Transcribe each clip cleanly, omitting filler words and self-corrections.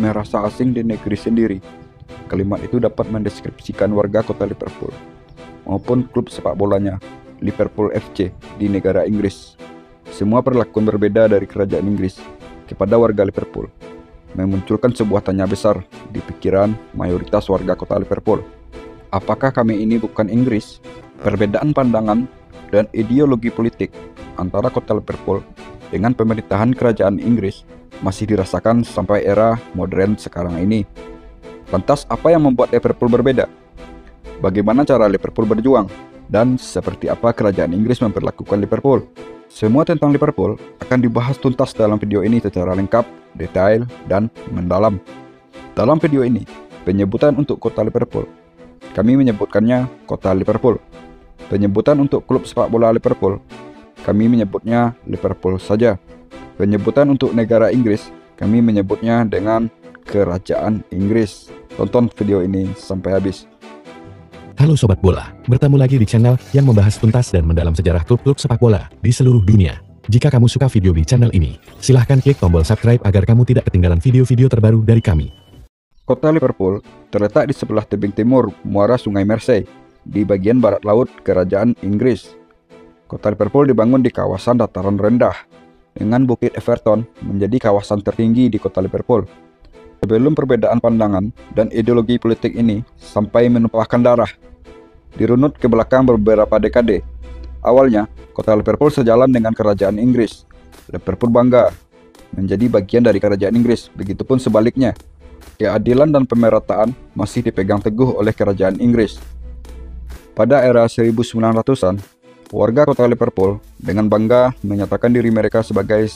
merasa asing di negeri sendiri. Kalimat itu dapat mendeskripsikan warga kota Liverpool maupun klub sepak bolanya Liverpool FC di negara Inggris. Semua perlakuan berbeda dari kerajaan Inggris kepada warga Liverpool memunculkan sebuah tanya besar di pikiran mayoritas warga kota Liverpool. Apakah kami ini bukan Inggris? Perbedaan pandangan dan ideologi politik antara kota Liverpool dengan pemerintahan kerajaan Inggris masih dirasakan sampai era modern sekarang ini. Lantas apa yang membuat Liverpool berbeda? Bagaimana cara Liverpool berjuang? Dan seperti apa kerajaan Inggris memperlakukan Liverpool? Semua tentang Liverpool akan dibahas tuntas dalam video ini secara lengkap, detail, dan mendalam. Dalam video ini, penyebutan untuk kota Liverpool, kami menyebutkannya kota Liverpool. Penyebutan untuk klub sepak bola Liverpool, kami menyebutnya Liverpool saja. Penyebutan untuk negara Inggris, kami menyebutnya dengan kerajaan Inggris. Tonton video ini sampai habis. Halo Sobat Bola, bertemu lagi di channel yang membahas tuntas dan mendalam sejarah klub-klub sepak bola di seluruh dunia. Jika kamu suka video di channel ini, silahkan klik tombol subscribe agar kamu tidak ketinggalan video-video terbaru dari kami. Kota Liverpool terletak di sebelah tebing timur muara Sungai Mersey, di bagian barat laut kerajaan Inggris. Kota Liverpool dibangun di kawasan dataran rendah, dengan Bukit Everton menjadi kawasan tertinggi di kota Liverpool. Sebelum perbedaan pandangan dan ideologi politik ini sampai menumpahkan darah, dirunut ke belakang beberapa dekade. Awalnya, kota Liverpool sejalan dengan kerajaan Inggris. Liverpool bangga menjadi bagian dari kerajaan Inggris, begitupun sebaliknya. Keadilan dan pemerataan masih dipegang teguh oleh kerajaan Inggris. Pada era 1900-an, warga kota Liverpool dengan bangga menyatakan diri mereka sebagai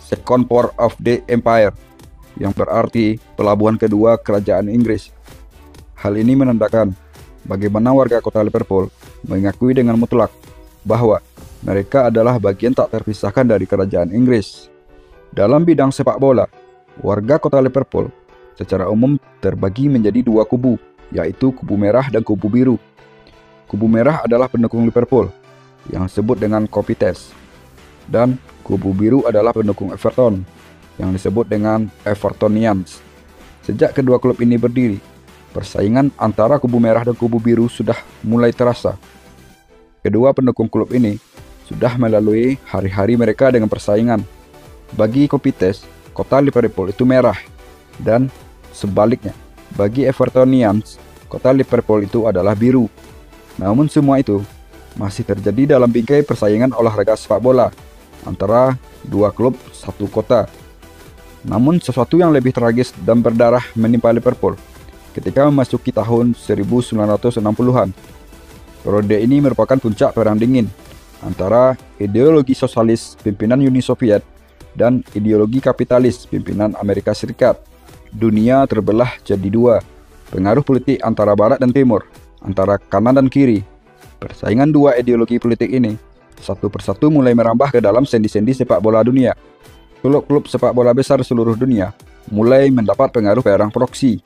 Second Port of the Empire, yang berarti pelabuhan kedua kerajaan Inggris. Hal ini menandakan bagaimana warga kota Liverpool mengakui dengan mutlak bahwa mereka adalah bagian tak terpisahkan dari kerajaan Inggris. Dalam bidang sepak bola, warga kota Liverpool secara umum terbagi menjadi dua kubu, yaitu kubu merah dan kubu biru. Kubu merah adalah pendukung Liverpool, yang disebut dengan Copites, dan kubu biru adalah pendukung Everton, yang disebut dengan Evertonians. Sejak kedua klub ini berdiri, persaingan antara kubu merah dan kubu biru sudah mulai terasa. Kedua pendukung klub ini sudah melalui hari-hari mereka dengan persaingan. Bagi Copites, kota Liverpool itu merah, dan sebaliknya, bagi Evertonians, kota Liverpool itu adalah biru. Namun semua itu masih terjadi dalam bingkai persaingan olahraga sepak bola antara dua klub satu kota. Namun sesuatu yang lebih tragis dan berdarah menimpa Liverpool ketika memasuki tahun 1960-an. Periode ini merupakan puncak Perang Dingin antara ideologi sosialis pimpinan Uni Soviet dan ideologi kapitalis pimpinan Amerika Serikat. Dunia terbelah jadi dua. Pengaruh politik antara barat dan timur, antara kanan dan kiri. Persaingan dua ideologi politik ini satu persatu mulai merambah ke dalam sendi-sendi sepak bola dunia. Klub-klub sepak bola besar seluruh dunia mulai mendapat pengaruh perang proksi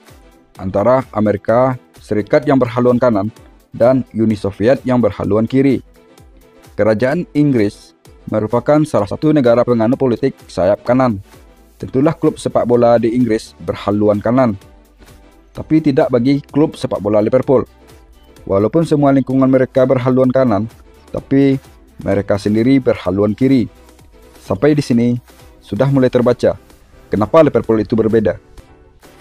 antara Amerika Serikat yang berhaluan kanan dan Uni Soviet yang berhaluan kiri. Kerajaan Inggris merupakan salah satu negara penganut politik sayap kanan. Tentulah klub sepak bola di Inggris berhaluan kanan. Tapi tidak bagi klub sepak bola Liverpool. Walaupun semua lingkungan mereka berhaluan kanan, tapi mereka sendiri berhaluan kiri. Sampai di sini sudah mulai terbaca kenapa Liverpool itu berbeda.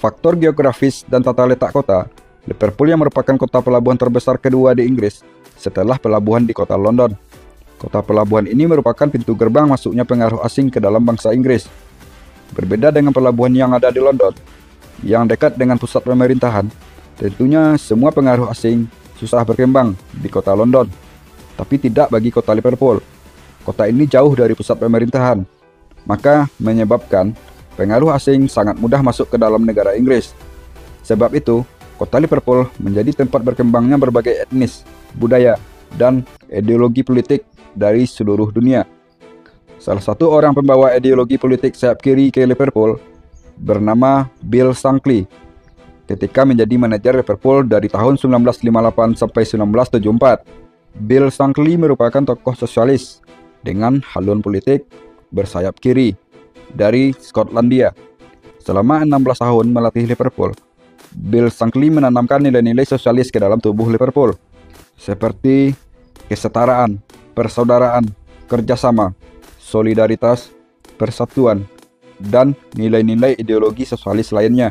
Faktor geografis dan tata letak kota, Liverpool yang merupakan kota pelabuhan terbesar kedua di Inggris setelah pelabuhan di kota London. Kota pelabuhan ini merupakan pintu gerbang masuknya pengaruh asing ke dalam bangsa Inggris. Berbeda dengan pelabuhan yang ada di London, yang dekat dengan pusat pemerintahan, tentunya semua pengaruh asing susah berkembang di kota London. Tapi tidak bagi kota Liverpool. Kota ini jauh dari pusat pemerintahan, maka menyebabkan pengaruh asing sangat mudah masuk ke dalam negara Inggris. Sebab itu, kota Liverpool menjadi tempat berkembangnya berbagai etnis, budaya, dan ideologi politik dari seluruh dunia. Salah satu orang pembawa ideologi politik sayap kiri ke Liverpool bernama Bill Shankly. Ketika menjadi manajer Liverpool dari tahun 1958 sampai 1974, Bill Shankly merupakan tokoh sosialis dengan haluan politik bersayap kiri dari Skotlandia. Selama 16 tahun melatih Liverpool, Bill Shankly menanamkan nilai-nilai sosialis ke dalam tubuh Liverpool, seperti kesetaraan, persaudaraan, kerjasama, solidaritas, persatuan, dan nilai-nilai ideologi sosialis lainnya.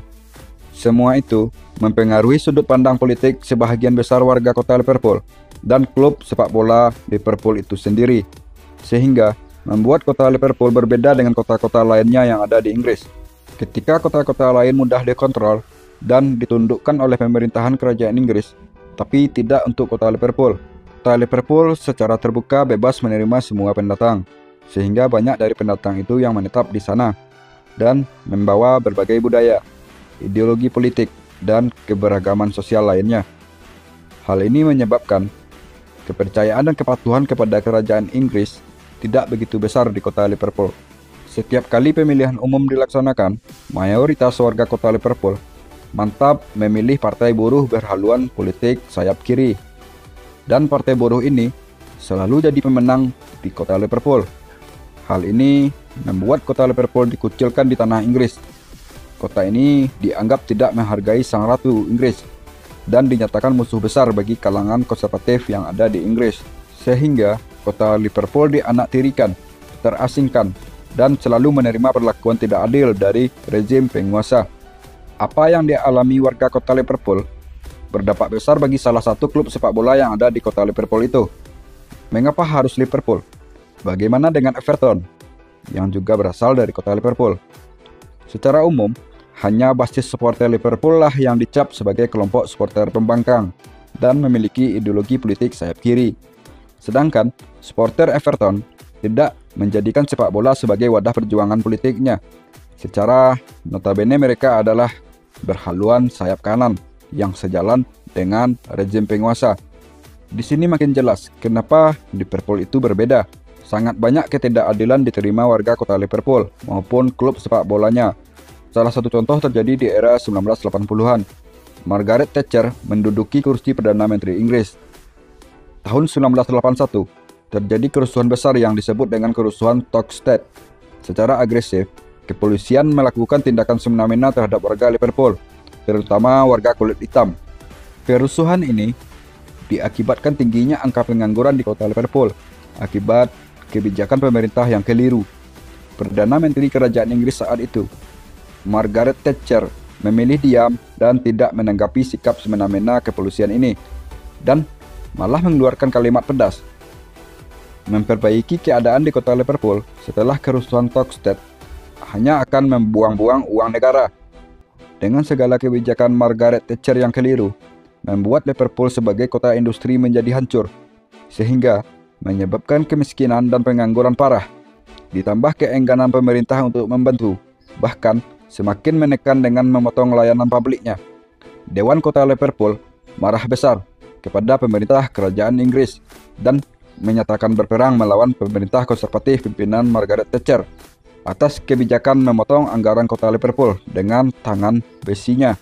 Semua itu mempengaruhi sudut pandang politik sebahagian besar warga kota Liverpool dan klub sepak bola Liverpool itu sendiri, sehingga membuat kota Liverpool berbeda dengan kota-kota lainnya yang ada di Inggris. Ketika kota-kota lain mudah dikontrol dan ditundukkan oleh pemerintahan kerajaan Inggris, tapi tidak untuk kota Liverpool. Kota Liverpool secara terbuka bebas menerima semua pendatang, sehingga banyak dari pendatang itu yang menetap di sana dan membawa berbagai budaya, ideologi politik, dan keberagaman sosial lainnya. Hal ini menyebabkan kepercayaan dan kepatuhan kepada kerajaan Inggris tidak begitu besar di kota Liverpool. Setiap kali pemilihan umum dilaksanakan, mayoritas warga kota Liverpool mantap memilih partai buruh berhaluan politik sayap kiri. Dan partai buruh ini selalu jadi pemenang di kota Liverpool. Hal ini membuat kota Liverpool dikucilkan di tanah Inggris. Kota ini dianggap tidak menghargai sang ratu Inggris dan dinyatakan musuh besar bagi kalangan konservatif yang ada di Inggris. Sehingga kota Liverpool dianaktirikan, terasingkan, dan selalu menerima perlakuan tidak adil dari rezim penguasa. Apa yang dialami warga kota Liverpool berdampak besar bagi salah satu klub sepak bola yang ada di kota Liverpool itu. Mengapa harus Liverpool? Bagaimana dengan Everton, yang juga berasal dari kota Liverpool? Secara umum, hanya basis supporter Liverpool lah yang dicap sebagai kelompok supporter pembangkang dan memiliki ideologi politik sayap kiri. Sedangkan supporter Everton tidak menjadikan sepak bola sebagai wadah perjuangan politiknya. Secara notabene mereka adalah berhaluan sayap kanan yang sejalan dengan rezim penguasa. Di sini makin jelas kenapa Liverpool itu berbeda. Sangat banyak ketidakadilan diterima warga kota Liverpool maupun klub sepak bolanya. Salah satu contoh terjadi di era 1980-an. Margaret Thatcher menduduki kursi Perdana Menteri Inggris. Tahun 1981, terjadi kerusuhan besar yang disebut dengan kerusuhan Toxteth. Secara agresif, kepolisian melakukan tindakan semena-mena terhadap warga Liverpool, terutama warga kulit hitam. Kerusuhan ini diakibatkan tingginya angka pengangguran di kota Liverpool akibat kebijakan pemerintah yang keliru. Perdana Menteri Kerajaan Inggris saat itu, Margaret Thatcher, memilih diam dan tidak menanggapi sikap semena-mena kepolisian ini, dan malah mengeluarkan kalimat pedas. Memperbaiki keadaan di kota Liverpool setelah kerusuhan Toxteth hanya akan membuang-buang uang negara. Dengan segala kebijakan Margaret Thatcher yang keliru, membuat Liverpool sebagai kota industri menjadi hancur, sehingga menyebabkan kemiskinan dan pengangguran parah. Ditambah keengganan pemerintah untuk membantu, bahkan semakin menekan dengan memotong layanan publiknya. Dewan Kota Liverpool marah besar kepada pemerintah kerajaan Inggris dan menyatakan berperang melawan pemerintah konservatif pimpinan Margaret Thatcher atas kebijakan memotong anggaran kota Liverpool dengan tangan besinya,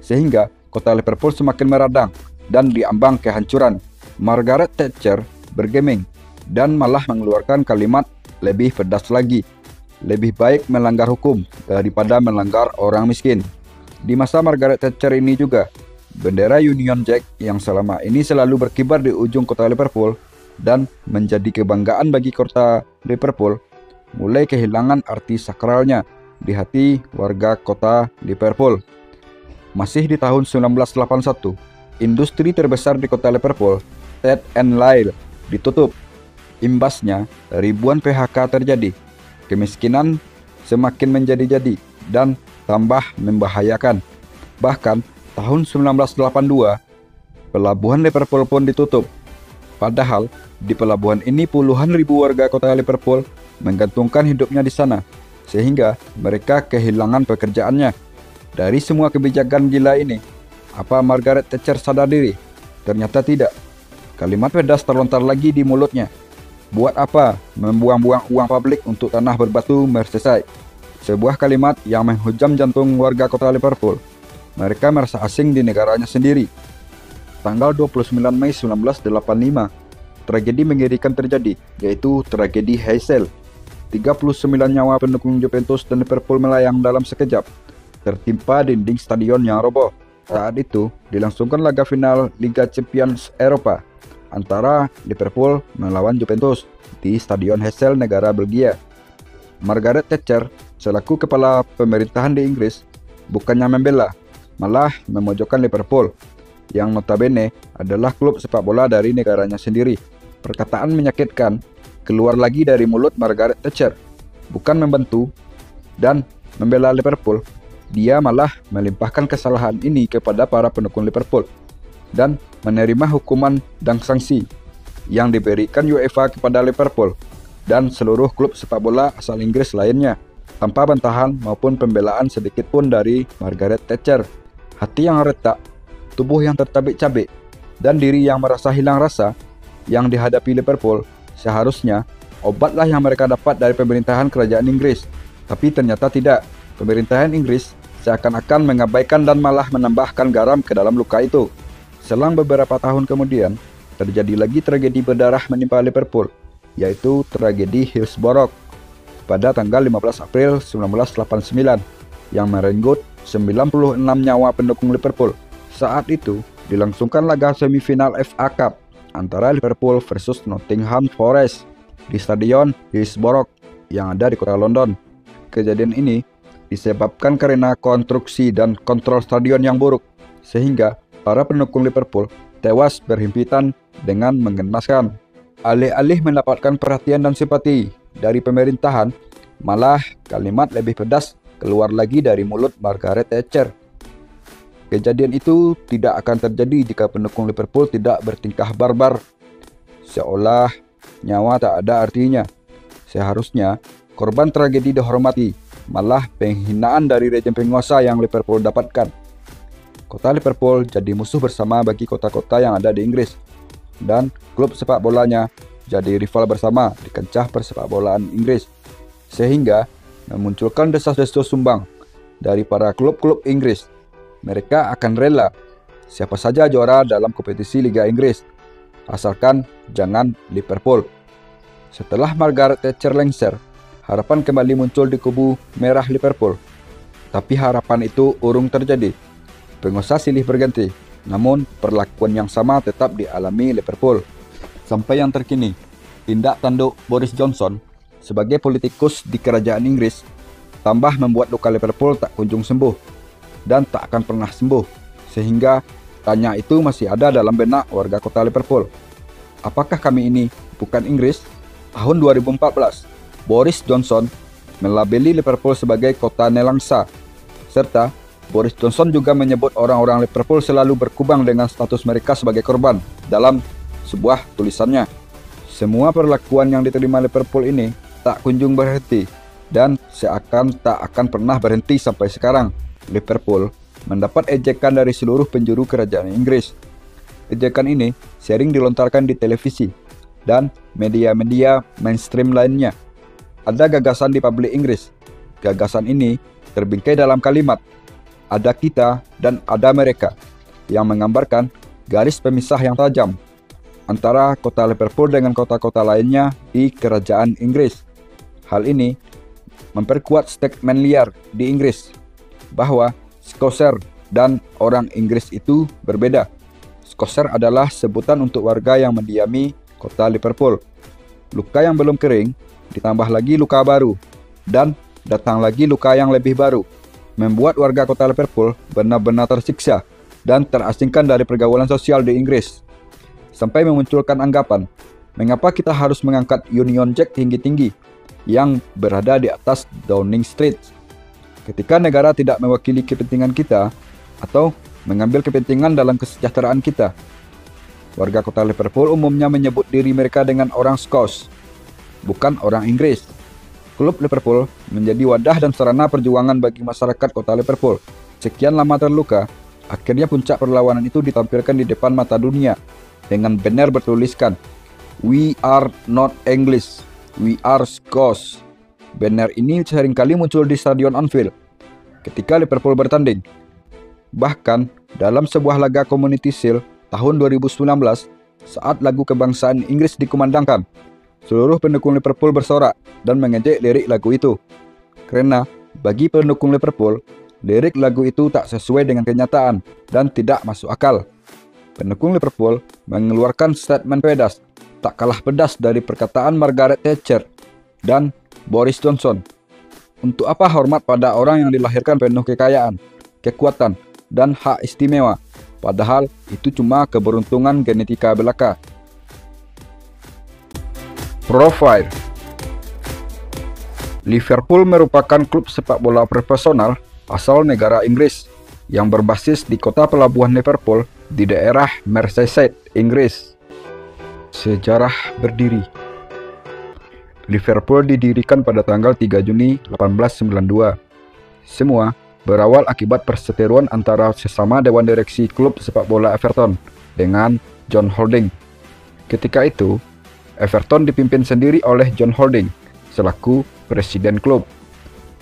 sehingga kota Liverpool semakin meradang dan diambang kehancuran. Margaret Thatcher bergeming dan malah mengeluarkan kalimat lebih pedas lagi. Lebih baik melanggar hukum daripada melanggar orang miskin. Di masa Margaret Thatcher ini juga, bendera Union Jack yang selama ini selalu berkibar di ujung kota Liverpool dan menjadi kebanggaan bagi kota Liverpool, mulai kehilangan arti sakralnya di hati warga kota Liverpool. Masih di tahun 1981, industri terbesar di kota Liverpool, Tate and Lyle, ditutup. Imbasnya, ribuan PHK terjadi. Kemiskinan semakin menjadi-jadi dan tambah membahayakan. Bahkan, tahun 1982, pelabuhan Liverpool pun ditutup. Padahal, di pelabuhan ini puluhan ribu warga kota Liverpool menggantungkan hidupnya di sana, sehingga mereka kehilangan pekerjaannya. Dari semua kebijakan gila ini, apa Margaret Thatcher sadar diri? Ternyata tidak. Kalimat pedas terlontar lagi di mulutnya. Buat apa membuang-buang uang publik untuk tanah berbatu Merseyside? Sebuah kalimat yang menghujam jantung warga kota Liverpool. Mereka merasa asing di negaranya sendiri. Tanggal 29 Mei 1985, tragedi mengerikan terjadi, yaitu tragedi Heysel. 39 nyawa pendukung Juventus dan Liverpool melayang dalam sekejap. tertimpa dinding stadion yang roboh. Saat itu dilangsungkan laga final Liga Champions Eropa antara Liverpool melawan Juventus di Stadion Heysel, negara Belgia. Margaret Thatcher selaku kepala pemerintahan di Inggris bukannya membela, malah memojokkan Liverpool yang notabene adalah klub sepak bola dari negaranya sendiri. Perkataan menyakitkan keluar lagi dari mulut Margaret Thatcher. Bukan membantu dan membela Liverpool, dia malah melimpahkan kesalahan ini kepada para pendukung Liverpool dan menerima hukuman dan sanksi yang diberikan UEFA kepada Liverpool dan seluruh klub sepak bola asal Inggris lainnya, tanpa bantahan maupun pembelaan sedikit pun dari Margaret Thatcher. Hati yang retak, tubuh yang tercabik-cabik, dan diri yang merasa hilang rasa yang dihadapi Liverpool, seharusnya obatlah yang mereka dapat dari pemerintahan kerajaan Inggris. Tapi ternyata tidak. Pemerintahan Inggris seakan-akan mengabaikan dan malah menambahkan garam ke dalam luka itu. Selang beberapa tahun kemudian, terjadi lagi tragedi berdarah menimpa Liverpool, yaitu tragedi Hillsborough pada tanggal 15 April 1989 yang merenggut 96 nyawa pendukung Liverpool. Saat itu dilangsungkan laga semifinal FA Cup antara Liverpool versus Nottingham Forest di Stadion Hillsborough yang ada di kota London. Kejadian ini disebabkan karena konstruksi dan kontrol stadion yang buruk, sehingga para pendukung Liverpool tewas berhimpitan dengan mengenaskan. Alih-alih mendapatkan perhatian dan simpati dari pemerintahan, malah kalimat lebih pedas keluar lagi dari mulut Margaret Thatcher. Kejadian itu tidak akan terjadi jika pendukung Liverpool tidak bertingkah barbar, seolah nyawa tak ada artinya. Seharusnya korban tragedi dihormati, malah penghinaan dari rejim penguasa yang Liverpool dapatkan. Kota Liverpool jadi musuh bersama bagi kota-kota yang ada di Inggris, dan klub sepak bolanya jadi rival bersama di kancah persepak bolaan Inggris, sehingga memunculkan desas-desus sumbang dari para klub-klub Inggris. Mereka akan rela siapa saja juara dalam kompetisi Liga Inggris, asalkan jangan Liverpool. Setelah Margaret Thatcher lengser, harapan kembali muncul di kubu merah Liverpool. Tapi harapan itu urung terjadi. Penguasa silih berganti, namun perlakuan yang sama tetap dialami Liverpool. Sampai yang terkini, tindak tanduk Boris Johnson sebagai politikus di kerajaan Inggris tambah membuat luka Liverpool tak kunjung sembuh dan tak akan pernah sembuh, sehingga tanya itu masih ada dalam benak warga kota Liverpool. Apakah kami ini bukan Inggris? Tahun 2014, Boris Johnson melabeli Liverpool sebagai kota nelangsa, serta Boris Johnson juga menyebut orang-orang Liverpool selalu berkubang dengan status mereka sebagai korban dalam sebuah tulisannya. Semua perlakuan yang diterima Liverpool ini tak kunjung berhenti dan seakan tak akan pernah berhenti sampai sekarang. Liverpool mendapat ejekan dari seluruh penjuru kerajaan Inggris. Ejekan ini sering dilontarkan di televisi dan media-media mainstream lainnya. Ada gagasan di publik Inggris. Gagasan ini terbingkai dalam kalimat, ada kita dan ada mereka, yang menggambarkan garis pemisah yang tajam antara kota Liverpool dengan kota-kota lainnya di kerajaan Inggris. Hal ini memperkuat statement liar di Inggris bahwa Scocer dan orang Inggris itu berbeda. Scocer adalah sebutan untuk warga yang mendiami kota Liverpool. Luka yang belum kering, ditambah lagi luka baru, dan datang lagi luka yang lebih baru, membuat warga kota Liverpool benar-benar tersiksa dan terasingkan dari pergaulan sosial di Inggris. Sampai memunculkan anggapan, mengapa kita harus mengangkat Union Jack tinggi-tinggi yang berada di atas Downing Street, ketika negara tidak mewakili kepentingan kita atau mengambil kepentingan dalam kesejahteraan kita. Warga kota Liverpool umumnya menyebut diri mereka dengan orang Scots, bukan orang Inggris. Klub Liverpool menjadi wadah dan sarana perjuangan bagi masyarakat kota Liverpool. Sekian lama terluka, akhirnya puncak perlawanan itu ditampilkan di depan mata dunia dengan banner bertuliskan, "We are not English, we are Scots." Banner ini seringkali muncul di Stadion Anfield ketika Liverpool bertanding. Bahkan dalam sebuah laga Community Shield tahun 2019, saat lagu kebangsaan Inggris dikumandangkan, seluruh pendukung Liverpool bersorak dan mengejek lirik lagu itu. Karena bagi pendukung Liverpool, lirik lagu itu tak sesuai dengan kenyataan dan tidak masuk akal. Pendukung Liverpool mengeluarkan statement pedas, tak kalah pedas dari perkataan Margaret Thatcher dan Boris Johnson. Untuk apa hormat pada orang yang dilahirkan penuh kekayaan, kekuatan, dan hak istimewa, padahal itu cuma keberuntungan genetika belaka. Profile. Liverpool merupakan klub sepak bola profesional asal negara Inggris yang berbasis di kota pelabuhan Liverpool di daerah Merseyside, Inggris. Sejarah berdiri. Liverpool didirikan pada tanggal 3 Juni 1892. Semua berawal akibat perseteruan antara sesama dewan direksi klub sepak bola Everton dengan John Holding. Ketika itu, Everton dipimpin sendiri oleh John Holding selaku presiden klub.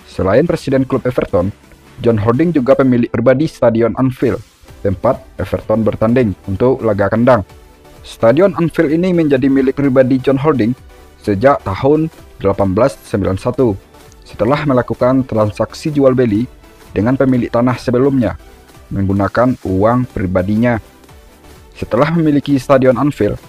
Selain presiden klub Everton, John Holding juga pemilik pribadi Stadion Anfield, tempat Everton bertanding untuk laga kandang. Stadion Anfield ini menjadi milik pribadi John Holding sejak tahun 1891, setelah melakukan transaksi jual beli dengan pemilik tanah sebelumnya menggunakan uang pribadinya. Setelah memiliki Stadion Anfield,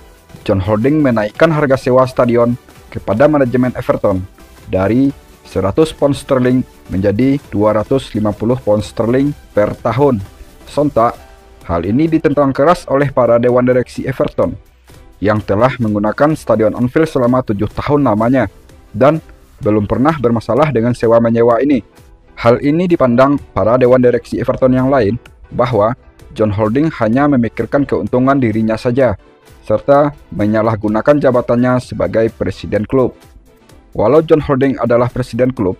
John Holding menaikkan harga sewa stadion kepada manajemen Everton dari 100 pound sterling menjadi 250 pound sterling per tahun. Sontak, hal ini ditentang keras oleh para dewan direksi Everton yang telah menggunakan Stadion Anfield selama 7 tahun lamanya dan belum pernah bermasalah dengan sewa-menyewa ini. Hal ini dipandang para dewan direksi Everton yang lain bahwa John Holding hanya memikirkan keuntungan dirinya saja, serta menyalahgunakan jabatannya sebagai presiden klub. Walau John Holding adalah presiden klub,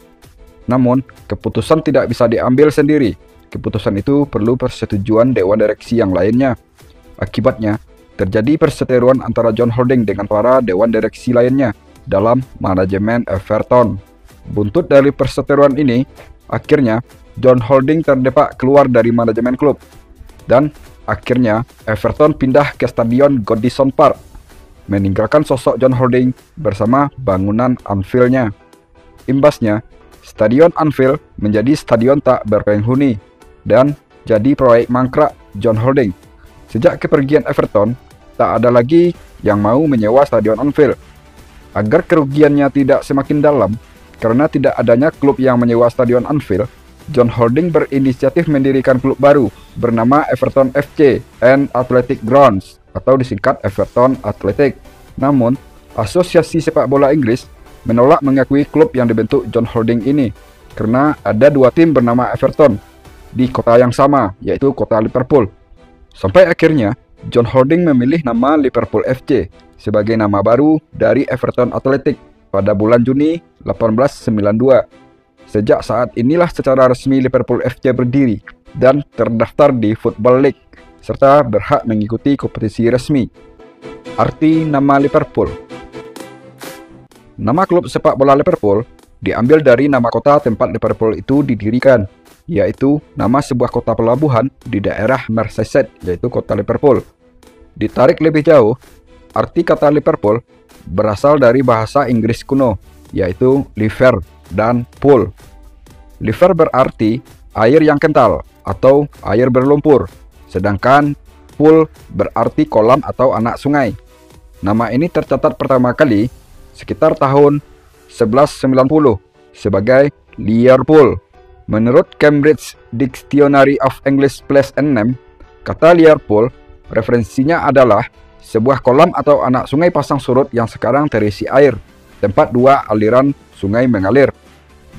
namun keputusan tidak bisa diambil sendiri. Keputusan itu perlu persetujuan dewan direksi yang lainnya. Akibatnya, terjadi perseteruan antara John Holding dengan para dewan direksi lainnya dalam manajemen Everton. Buntut dari perseteruan ini, akhirnya John Holding terdepak keluar dari manajemen klub. Dan akhirnya Everton pindah ke Stadion Goodison Park, meninggalkan sosok John Holding bersama bangunan Anfield-nya. Imbasnya, Stadion Anfield menjadi stadion tak berpenghuni dan jadi proyek mangkrak John Holding. Sejak kepergian Everton, tak ada lagi yang mau menyewa Stadion Anfield. Agar kerugiannya tidak semakin dalam, karena tidak adanya klub yang menyewa Stadion Anfield, John Holding berinisiatif mendirikan klub baru bernama Everton FC and Athletic Grounds atau disingkat Everton Athletic. Namun, Asosiasi Sepak Bola Inggris menolak mengakui klub yang dibentuk John Holding ini karena ada dua tim bernama Everton di kota yang sama, yaitu kota Liverpool. Sampai akhirnya, John Holding memilih nama Liverpool FC sebagai nama baru dari Everton Athletic pada bulan Juni 1892. Sejak saat inilah secara resmi Liverpool FC berdiri dan terdaftar di Football League, serta berhak mengikuti kompetisi resmi. Arti nama Liverpool. Nama klub sepak bola Liverpool diambil dari nama kota tempat Liverpool itu didirikan, yaitu nama sebuah kota pelabuhan di daerah Merseyside, yaitu kota Liverpool. Ditarik lebih jauh, arti kata Liverpool berasal dari bahasa Inggris kuno, yaitu liver dan pool. Liver berarti air yang kental atau air berlumpur, sedangkan pool berarti kolam atau anak sungai. Nama ini tercatat pertama kali sekitar tahun 1190 sebagai Liverpool. Menurut Cambridge Dictionary of English Place and Name, kata Liverpool referensinya adalah sebuah kolam atau anak sungai pasang surut yang sekarang terisi air, tempat dua aliran sungai mengalir.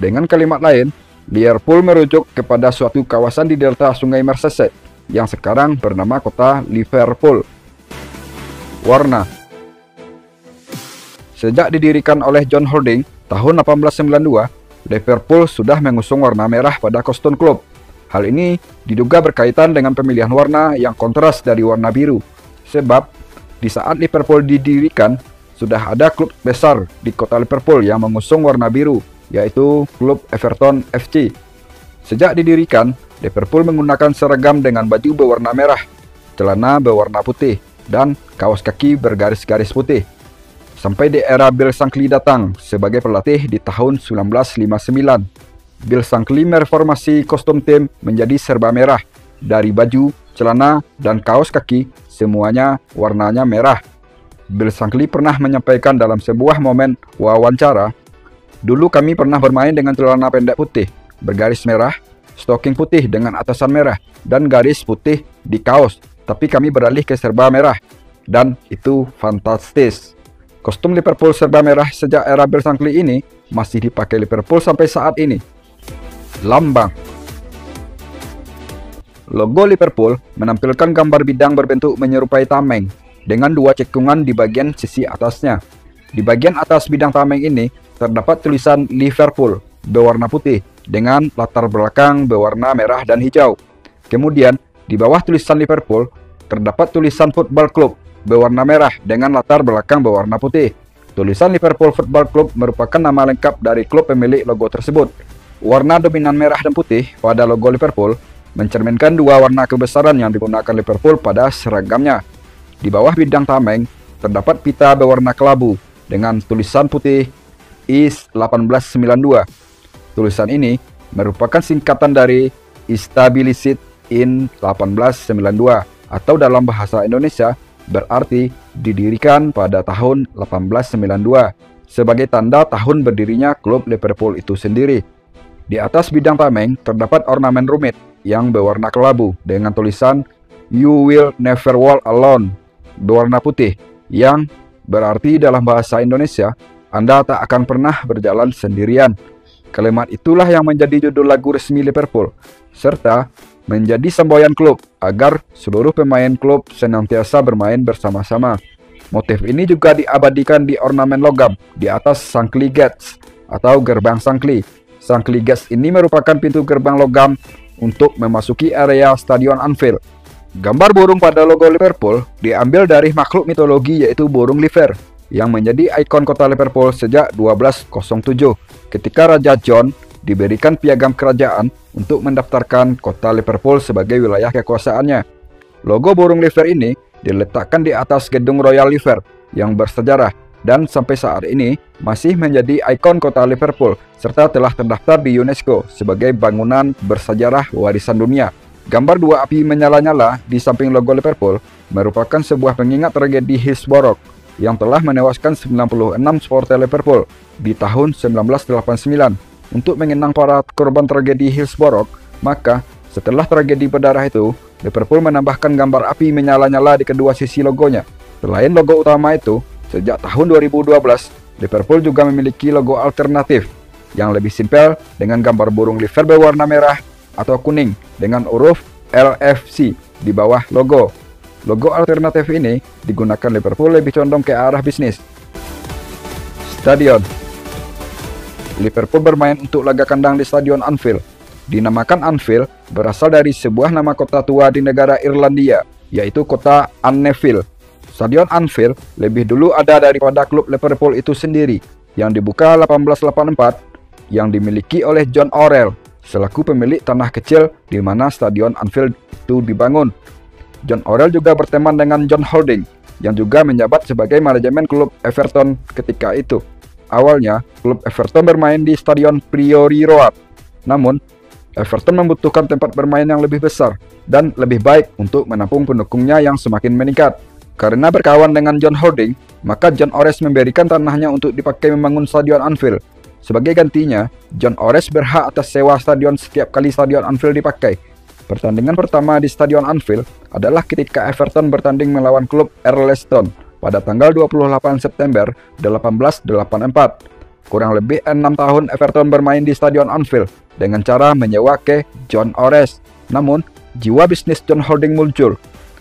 Dengan kalimat lain, Liverpool merujuk kepada suatu kawasan di delta sungai Merseyside yang sekarang bernama kota Liverpool. Warna. Sejak didirikan oleh John Holding tahun 1892, Liverpool sudah mengusung warna merah pada kostum klub. Hal ini diduga berkaitan dengan pemilihan warna yang kontras dari warna biru. Sebab, di saat Liverpool didirikan, sudah ada klub besar di kota Liverpool yang mengusung warna biru, yaitu klub Everton FC. Sejak didirikan, Liverpool menggunakan seragam dengan baju berwarna merah, celana berwarna putih, dan kaos kaki bergaris-garis putih. Sampai di era Bill Shankly datang sebagai pelatih di tahun 1959. Bill Shankly mereformasi kostum tim menjadi serba merah. Dari baju, celana, dan kaos kaki, semuanya warnanya merah. Bill Shankly pernah menyampaikan dalam sebuah momen wawancara, "Dulu kami pernah bermain dengan celana pendek putih, bergaris merah, stocking putih dengan atasan merah, dan garis putih di kaos. Tapi kami beralih ke serba merah, dan itu fantastis." Kostum Liverpool serba merah sejak era Bill Shankly ini masih dipakai Liverpool sampai saat ini. Lambang. Logo Liverpool menampilkan gambar bidang berbentuk menyerupai tameng dengan dua cekungan di bagian sisi atasnya. Di bagian atas bidang tameng ini terdapat tulisan Liverpool berwarna putih dengan latar belakang berwarna merah dan hijau. Kemudian di bawah tulisan Liverpool terdapat tulisan Football Club berwarna merah dengan latar belakang berwarna putih. Tulisan Liverpool Football Club merupakan nama lengkap dari klub pemilik logo tersebut. Warna dominan merah dan putih pada logo Liverpool mencerminkan dua warna kebesaran yang digunakan Liverpool pada seragamnya. Di bawah bidang tameng terdapat pita berwarna kelabu dengan tulisan putih East 1892. Tulisan ini merupakan singkatan dari Established in 1892 atau dalam bahasa Indonesia berarti didirikan pada tahun 1892 sebagai tanda tahun berdirinya klub Liverpool itu sendiri. Di atas bidang tameng terdapat ornamen rumit yang berwarna kelabu dengan tulisan You Will Never Walk Alone berwarna putih yang berarti dalam bahasa Indonesia Anda tak akan pernah berjalan sendirian. Kalimat itulah yang menjadi judul lagu resmi Liverpool serta menjadi semboyan klub agar seluruh pemain klub senantiasa bermain bersama-sama. Motif ini juga diabadikan di ornamen logam di atas Shankly Gates atau gerbang Shankly. Shankly Gates ini merupakan pintu gerbang logam untuk memasuki area Stadion Anfield. Gambar burung pada logo Liverpool diambil dari makhluk mitologi yaitu burung liver yang menjadi ikon kota Liverpool sejak 1207 ketika Raja John diberikan piagam kerajaan untuk mendaftarkan kota Liverpool sebagai wilayah kekuasaannya. Logo burung liver ini diletakkan di atas gedung Royal Liver yang bersejarah dan sampai saat ini masih menjadi ikon kota Liverpool serta telah terdaftar di UNESCO sebagai bangunan bersejarah warisan dunia. Gambar dua api menyala-nyala di samping logo Liverpool merupakan sebuah pengingat tragedi Hillsborough yang telah menewaskan 96 supporter Liverpool di tahun 1989. Untuk mengenang para korban tragedi Hillsborough, maka setelah tragedi berdarah itu, Liverpool menambahkan gambar api menyala-nyala di kedua sisi logonya. Selain logo utama itu, sejak tahun 2012, Liverpool juga memiliki logo alternatif yang lebih simpel dengan gambar burung liver berwarna merah atau kuning dengan huruf LFC di bawah logo. Logo alternatif ini digunakan Liverpool lebih condong ke arah bisnis. Stadion. Liverpool bermain untuk laga kandang di Stadion Anfield. Dinamakan Anfield berasal dari sebuah nama kota tua di negara Irlandia, yaitu kota Anfield. Stadion Anfield lebih dulu ada daripada klub Liverpool itu sendiri, yang dibuka 1884, yang dimiliki oleh John Orrell, selaku pemilik tanah kecil di mana Stadion Anfield itu dibangun. John Orrell juga berteman dengan John Holding, yang juga menjabat sebagai manajemen klub Everton ketika itu. Awalnya, klub Everton bermain di Stadion Priory Road. Namun, Everton membutuhkan tempat bermain yang lebih besar dan lebih baik untuk menampung pendukungnya yang semakin meningkat. Karena berkawan dengan John Holding, maka John Ores memberikan tanahnya untuk dipakai membangun Stadion Anfield. Sebagai gantinya, John Ores berhak atas sewa stadion setiap kali Stadion Anfield dipakai. Pertandingan pertama di Stadion Anfield adalah ketika Everton bertanding melawan klub Earleston pada tanggal 28 September 1884. Kurang lebih 6 tahun Everton bermain di Stadion Anfield dengan cara menyewa ke John Ores. Namun, jiwa bisnis John Holding muncul.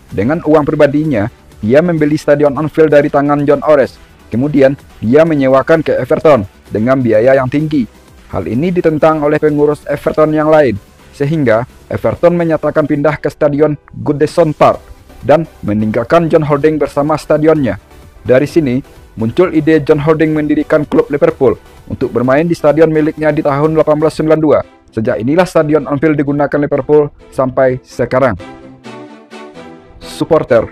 Dengan uang pribadinya, dia membeli Stadion Anfield dari tangan John Ores. Kemudian, dia menyewakan ke Everton dengan biaya yang tinggi. Hal ini ditentang oleh pengurus Everton yang lain, sehingga Everton menyatakan pindah ke Stadion Goodison Park dan meninggalkan John Holding bersama stadionnya. Dari sini, muncul ide John Holding mendirikan klub Liverpool untuk bermain di stadion miliknya di tahun 1892. Sejak inilah Stadion Anfield digunakan Liverpool sampai sekarang. Supporter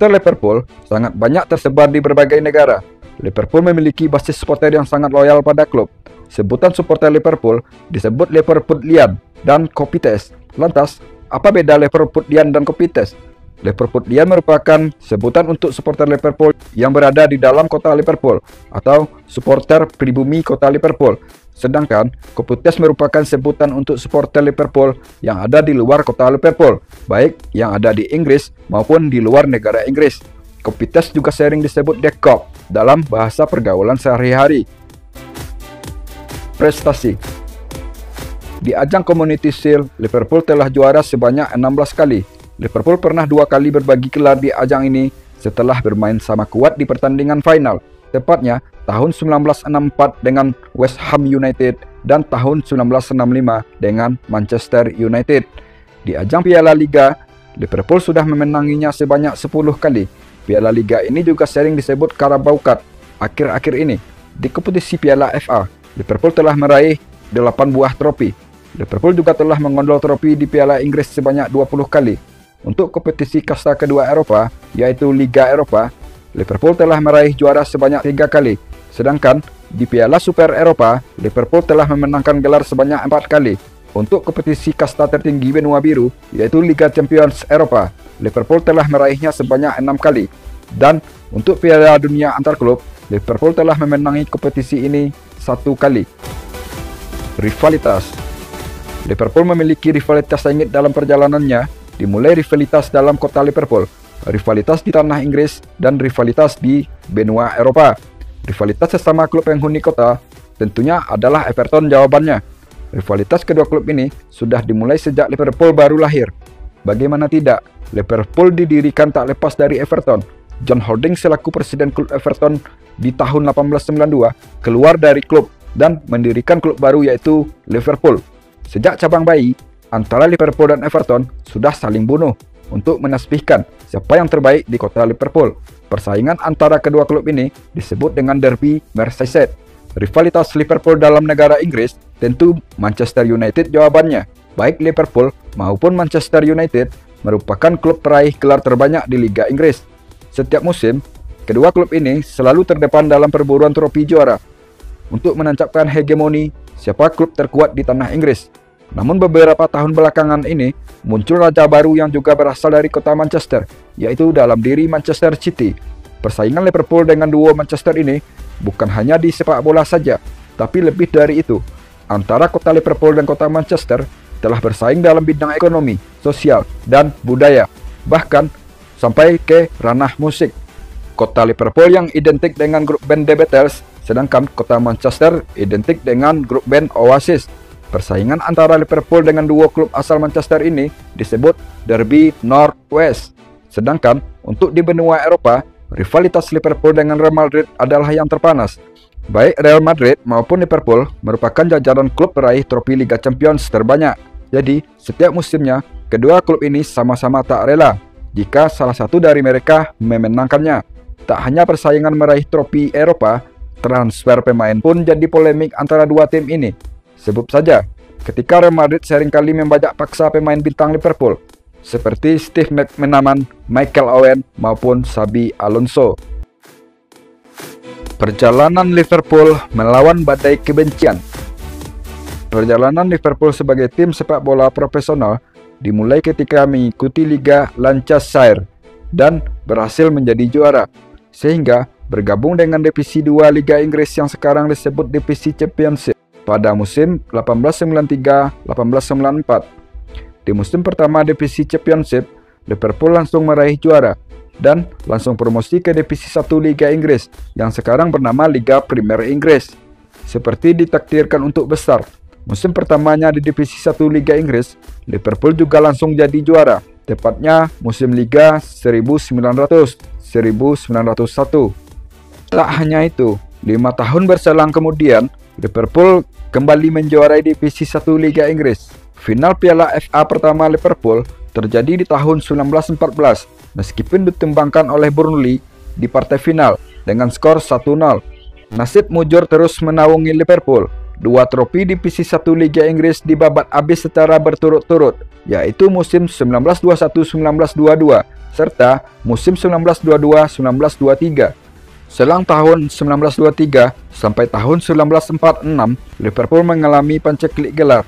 Liverpool sangat banyak tersebar di berbagai negara. Liverpool memiliki basis supporter yang sangat loyal pada klub. sebutan supporter Liverpool disebut Liverpudlian dan Kopites. Lantas, apa beda Liverpudlian dan Kopites? Liverpudlian merupakan sebutan untuk supporter Liverpool yang berada di dalam kota Liverpool atau supporter pribumi kota Liverpool. Sedangkan Kopites merupakan sebutan untuk supporter Liverpool yang ada di luar kota Liverpool, baik yang ada di Inggris maupun di luar negara Inggris. Kopites juga sering disebut The Kop dalam bahasa pergaulan sehari-hari. Prestasi. Di ajang Community Shield, Liverpool telah juara sebanyak 16 kali. Liverpool pernah 2 kali berbagi gelar di ajang ini setelah bermain sama kuat di pertandingan final, tepatnya tahun 1964 dengan West Ham United dan tahun 1965 dengan Manchester United. Di ajang Piala Liga, Liverpool sudah memenanginya sebanyak 10 kali. Piala Liga ini juga sering disebut Carabao Cup. Akhir-akhir ini, di kompetisi Piala FA, Liverpool telah meraih 8 buah trofi. Liverpool juga telah mengondol trofi di Piala Inggris sebanyak 20 kali. Untuk kompetisi kasta kedua Eropa, yaitu Liga Eropa, Liverpool telah meraih juara sebanyak 3 kali. Sedangkan di Piala Super Eropa, Liverpool telah memenangkan gelar sebanyak 4 kali. Untuk kompetisi kasta tertinggi benua biru, yaitu Liga Champions Eropa, Liverpool telah meraihnya sebanyak 6 kali. Dan untuk Piala Dunia Antar Klub, Liverpool telah memenangi kompetisi ini 1 kali. Rivalitas. Liverpool memiliki rivalitas sengit dalam perjalanannya, dimulai rivalitas dalam kota Liverpool, rivalitas di tanah Inggris, dan rivalitas di benua Eropa. Rivalitas sesama klub penghuni kota tentunya adalah Everton jawabannya. Rivalitas kedua klub ini sudah dimulai sejak Liverpool baru lahir. Bagaimana tidak, Liverpool didirikan tak lepas dari Everton. John Holding selaku presiden klub Everton di tahun 1892 keluar dari klub dan mendirikan klub baru yaitu Liverpool. Sejak cabang bayi, antara Liverpool dan Everton sudah saling bunuh untuk menasbihkan siapa yang terbaik di kota Liverpool. Persaingan antara kedua klub ini disebut dengan Derby Merseyside. Rivalitas Liverpool dalam negara Inggris tentu Manchester United jawabannya. Baik Liverpool maupun Manchester United merupakan klub peraih gelar terbanyak di Liga Inggris. Setiap musim, kedua klub ini selalu terdepan dalam perburuan trofi juara untuk menancapkan hegemoni siapa klub terkuat di tanah Inggris. Namun beberapa tahun belakangan ini muncul raja baru yang juga berasal dari kota Manchester, yaitu dalam diri Manchester City. Persaingan Liverpool dengan duo Manchester ini bukan hanya di sepak bola saja, tapi lebih dari itu. Antara kota Liverpool dan kota Manchester telah bersaing dalam bidang ekonomi, sosial, dan budaya, bahkan sampai ke ranah musik. Kota Liverpool yang identik dengan grup band The Beatles, sedangkan kota Manchester identik dengan grup band Oasis. Persaingan antara Liverpool dengan duo klub asal Manchester ini disebut Derby North-West. Sedangkan untuk di benua Eropa, rivalitas Liverpool dengan Real Madrid adalah yang terpanas. Baik Real Madrid maupun Liverpool merupakan jajaran klub peraih trofi Liga Champions terbanyak. Jadi, setiap musimnya, kedua klub ini sama-sama tak rela jika salah satu dari mereka memenangkannya. Tak hanya persaingan meraih trofi Eropa, transfer pemain pun jadi polemik antara dua tim ini. Sebut saja, ketika Real Madrid seringkali membajak paksa pemain bintang Liverpool, seperti Steve McManaman, Michael Owen, maupun Xabi Alonso. Perjalanan Liverpool melawan badai kebencian. Perjalanan Liverpool sebagai tim sepak bola profesional dimulai ketika mengikuti Liga Lancashire dan berhasil menjadi juara, sehingga bergabung dengan Divisi 2 Liga Inggris yang sekarang disebut Divisi Championship pada musim 1893-1894. Di musim pertama Divisi Championship, Liverpool langsung meraih juara dan langsung promosi ke Divisi 1 Liga Inggris yang sekarang bernama Liga Premier Inggris. Seperti ditakdirkan untuk besar, musim pertamanya di Divisi 1 Liga Inggris, Liverpool juga langsung jadi juara, tepatnya musim Liga 1900-1901. Tak hanya itu, 5 tahun berselang kemudian, Liverpool kembali menjuarai Divisi 1 Liga Inggris. Final Piala FA pertama Liverpool terjadi di tahun 1914, meskipun ditumbangkan oleh Burnley di partai final dengan skor 1-0. Nasib mujur terus menaungi Liverpool. 2 trofi Divisi 1 Liga Inggris dibabat habis secara berturut-turut, yaitu musim 1921-1922 serta musim 1922-1923. Selang tahun 1923 sampai tahun 1946, Liverpool mengalami pancaklik gelar.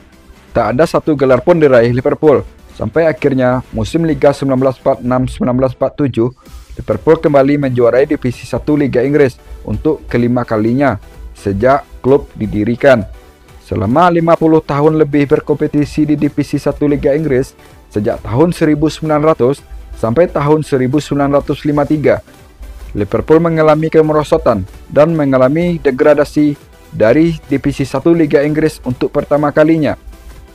Tak ada satu gelar pun diraih Liverpool, sampai akhirnya musim Liga 1946-1947, Liverpool kembali menjuarai Divisi 1 Liga Inggris untuk kelima kalinya sejak klub didirikan. Selama 50 tahun lebih berkompetisi di Divisi 1 Liga Inggris, sejak tahun 1900 sampai tahun 1953, Liverpool mengalami kemerosotan dan mengalami degradasi dari Divisi 1 Liga Inggris untuk pertama kalinya,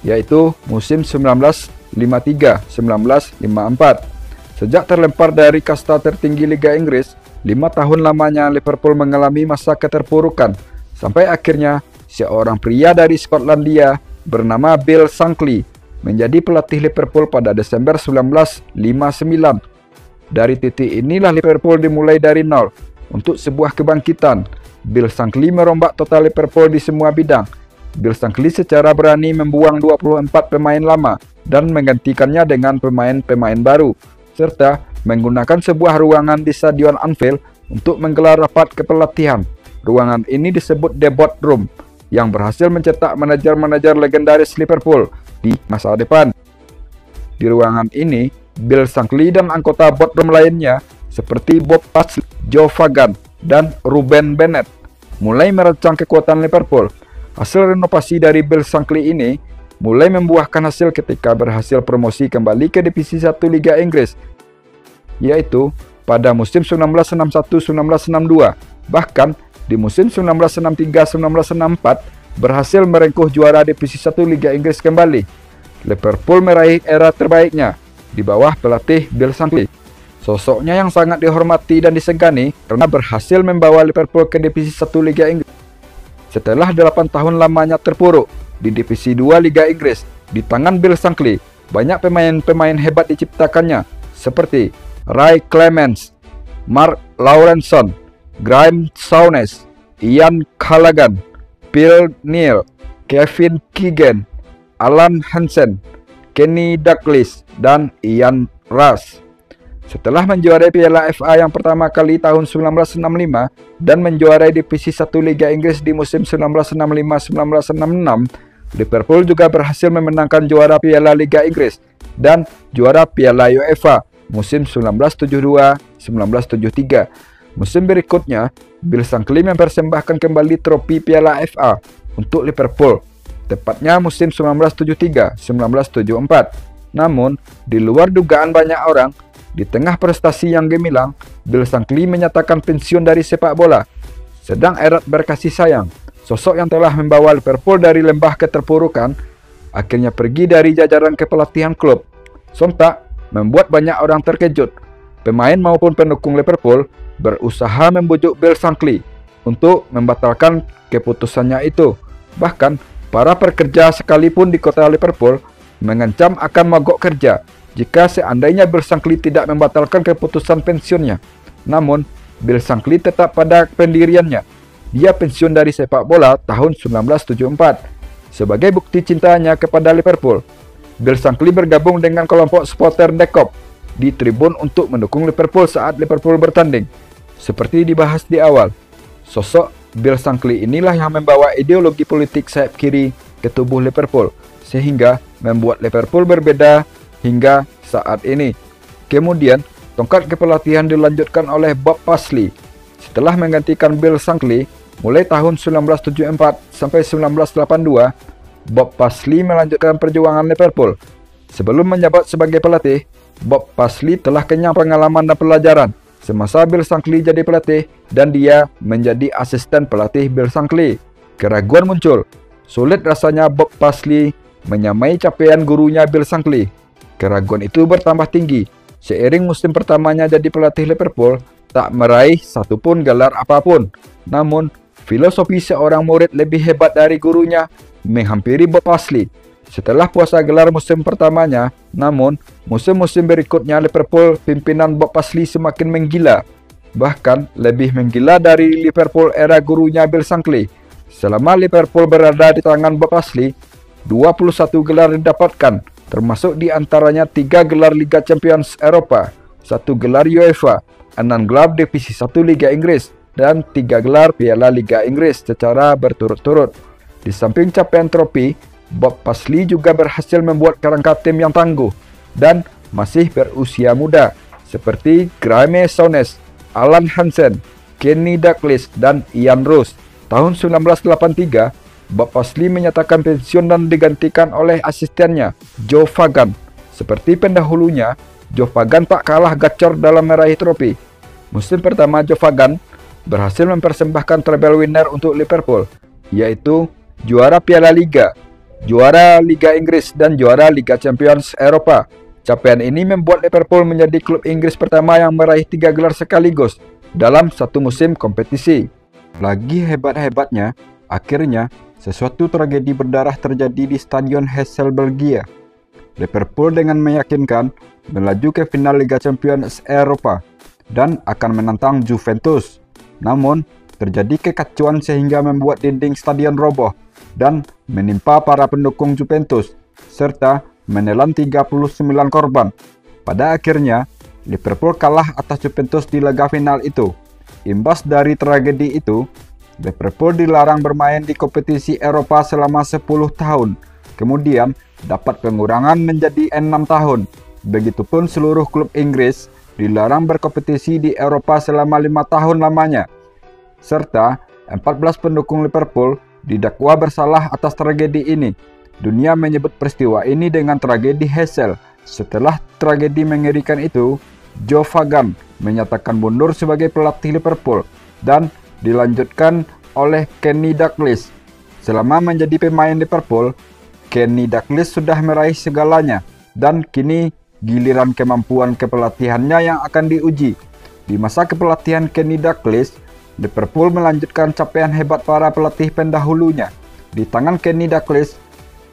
yaitu musim 1953-1954. Sejak terlempar dari kasta tertinggi Liga Inggris, 5 tahun lamanya Liverpool mengalami masa keterpurukan, sampai akhirnya seorang pria dari Skotlandia bernama Bill Shankly menjadi pelatih Liverpool pada Desember 1959. Dari titik inilah Liverpool dimulai dari nol untuk sebuah kebangkitan. Bill Shankly merombak total Liverpool di semua bidang. Bill Shankly secara berani membuang 24 pemain lama dan menggantikannya dengan pemain-pemain baru, serta menggunakan sebuah ruangan di Stadion Anfield untuk menggelar rapat kepelatihan. Ruangan ini disebut The Boardroom, yang berhasil mencetak manajer-manajer legendaris Liverpool di masa depan. Di ruangan ini, Bill Shankly dan anggota boardroom lainnya seperti Bob Paisley, Joe Fagan, dan Ruben Bennett mulai merancang kekuatan Liverpool. Hasil renovasi dari Bill Shankly ini mulai membuahkan hasil ketika berhasil promosi kembali ke Divisi 1 Liga Inggris, yaitu pada musim 1961-1962. Bahkan di musim 1963-1964 berhasil merengkuh juara Divisi 1 Liga Inggris kembali. Liverpool meraih era terbaiknya di bawah pelatih Bill Shankly. Sosoknya yang sangat dihormati dan disegani karena berhasil membawa Liverpool ke Divisi 1 Liga Inggris. Setelah 8 tahun lamanya terpuruk di Divisi 2 Liga Inggris di tangan Bill Shankly, banyak pemain-pemain hebat diciptakannya seperti Ray Clemence, Mark Lawrenson, Graeme Souness, Ian Callaghan, Bill Neal, Kevin Keegan, Alan Hansen, Kenny Dalglish, dan Ian Rush. Setelah menjuarai Piala FA yang pertama kali tahun 1965 dan menjuarai Divisi 1 Liga Inggris di musim 1965-1966, Liverpool juga berhasil memenangkan juara Piala Liga Inggris dan juara Piala UEFA musim 1972-1973. Musim berikutnya, Bill Shankly mempersembahkan kembali trofi Piala FA untuk Liverpool, tepatnya musim 1973-1974. Namun, di luar dugaan banyak orang, di tengah prestasi yang gemilang, Bill Shankly menyatakan pensiun dari sepak bola. Sedang erat berkasih sayang, sosok yang telah membawa Liverpool dari lembah keterpurukan, akhirnya pergi dari jajaran kepelatihan klub. Sontak membuat banyak orang terkejut. Pemain maupun pendukung Liverpool berusaha membujuk Bill Shankly untuk membatalkan keputusannya itu. Bahkan, para pekerja sekalipun di kota Liverpool mengancam akan mogok kerja jika seandainya Bill Shankly tidak membatalkan keputusan pensiunnya. Namun, Bill Shankly tetap pada pendiriannya. Dia pensiun dari sepak bola tahun 1974. Sebagai bukti cintanya kepada Liverpool, Bill Shankly bergabung dengan kelompok supporter The Kop di tribun untuk mendukung Liverpool saat Liverpool bertanding. Seperti dibahas di awal, sosok Bill Shankly inilah yang membawa ideologi politik sayap kiri ke tubuh Liverpool, sehingga membuat Liverpool berbeda hingga saat ini. Kemudian, tongkat kepelatihan dilanjutkan oleh Bob Paisley. Setelah menggantikan Bill Shankly, mulai tahun 1974 sampai 1982, Bob Paisley melanjutkan perjuangan Liverpool. Sebelum menjabat sebagai pelatih, Bob Paisley telah kenyang pengalaman dan pelajaran semasa Bill Shankly jadi pelatih dan dia menjadi asisten pelatih Bill Shankly. Keraguan muncul. Sulit rasanya Bob Paisley menyamai capaian gurunya Bill Shankly. Keraguan itu bertambah tinggi seiring musim pertamanya jadi pelatih Liverpool tak meraih satupun gelar apapun. Namun, filosofi seorang murid lebih hebat dari gurunya menghampiri Bob Paisley. Setelah puasa gelar musim pertamanya, namun musim-musim berikutnya Liverpool pimpinan Bob Paisley semakin menggila. Bahkan lebih menggila dari Liverpool era gurunya Bill Shankly. Selama Liverpool berada di tangan Bob Paisley, 21 gelar didapatkan, termasuk di antaranya 3 gelar Liga Champions Eropa, 1 gelar UEFA, 6 gelar Divisi 1 Liga Inggris, dan 3 gelar Piala Liga Inggris secara berturut-turut. Di samping capaian trofi, Bob Paisley juga berhasil membuat kerangka tim yang tangguh dan masih berusia muda, seperti Graeme Souness, Alan Hansen, Kenny Dalglish, dan Ian Rush. Tahun 1983, Bob Paisley menyatakan pensiun dan digantikan oleh asistennya, Joe Fagan. Seperti pendahulunya, Joe Fagan tak kalah gacor dalam meraih trofi. Musim pertama Joe Fagan berhasil mempersembahkan treble winner untuk Liverpool, yaitu juara Piala Liga, juara Liga Inggris, dan juara Liga Champions Eropa. Capaian ini membuat Liverpool menjadi klub Inggris pertama yang meraih 3 gelar sekaligus dalam satu musim kompetisi. Lagi hebat-hebatnya, akhirnya sesuatu tragedi berdarah terjadi di Stadion Heysel, Belgia. Liverpool dengan meyakinkan melaju ke final Liga Champions Eropa dan akan menantang Juventus. Namun, terjadi kekacauan sehingga membuat dinding stadion roboh dan menimpa para pendukung Juventus, serta menelan 39 korban. Pada akhirnya, Liverpool kalah atas Juventus di laga final itu. Imbas dari tragedi itu, Liverpool dilarang bermain di kompetisi Eropa selama 10 tahun. Kemudian, dapat pengurangan menjadi 6 tahun. Begitupun seluruh klub Inggris dilarang berkompetisi di Eropa selama 5 tahun lamanya. Serta 14 pendukung Liverpool didakwa bersalah atas tragedi ini. Dunia menyebut peristiwa ini dengan tragedi Heysel. Setelah tragedi mengerikan itu, Joe Fagan menyatakan mundur sebagai pelatih Liverpool dan dilanjutkan oleh Kenny Dalglish. Selama menjadi pemain Liverpool, Kenny Dalglish sudah meraih segalanya dan kini giliran kemampuan kepelatihannya yang akan diuji. Di masa kepelatihan Kenny Dalglish, Liverpool melanjutkan capaian hebat para pelatih pendahulunya. Di tangan Kenny Dalglish,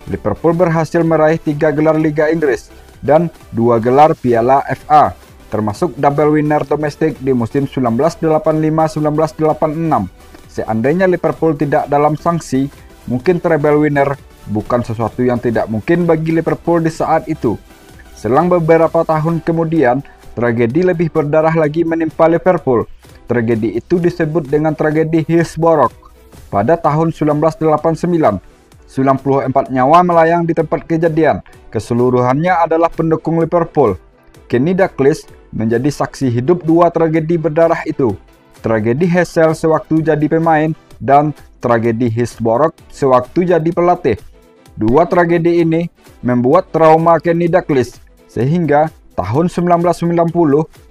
Liverpool berhasil meraih 3 gelar Liga Inggris dan 2 gelar Piala FA, termasuk double winner domestik di musim 1985-1986. Seandainya Liverpool tidak dalam sanksi, mungkin treble winner bukan sesuatu yang tidak mungkin bagi Liverpool di saat itu. Selang beberapa tahun kemudian, tragedi lebih berdarah lagi menimpa Liverpool. Tragedi itu disebut dengan tragedi Hillsborough. Pada tahun 1989, 94 nyawa melayang di tempat kejadian. Keseluruhannya adalah pendukung Liverpool. Kenny Dalglish menjadi saksi hidup 2 tragedi berdarah itu. Tragedi Heysel sewaktu jadi pemain dan tragedi Hillsborough sewaktu jadi pelatih. 2 tragedi ini membuat trauma Kenny Dalglish sehingga tahun 1990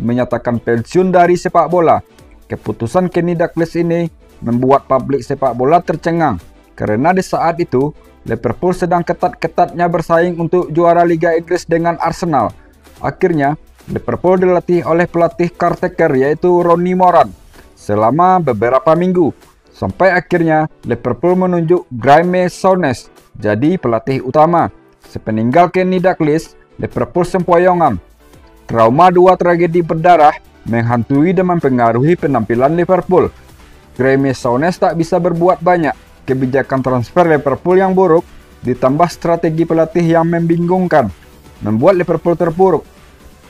menyatakan pensiun dari sepak bola. Keputusan Kenny Dalglish ini membuat publik sepak bola tercengang karena di saat itu Liverpool sedang ketat-ketatnya bersaing untuk juara Liga Inggris dengan Arsenal. Akhirnya Liverpool dilatih oleh pelatih caretaker yaitu Ronnie Moran selama beberapa minggu, sampai akhirnya Liverpool menunjuk Graeme Souness jadi pelatih utama. Sepeninggal Kenny Dalglish, Liverpool sempoyongan. Trauma 2 tragedi berdarah menghantui dan mempengaruhi penampilan Liverpool. Graeme Souness tak bisa berbuat banyak. Kebijakan transfer Liverpool yang buruk ditambah strategi pelatih yang membingungkan membuat Liverpool terpuruk.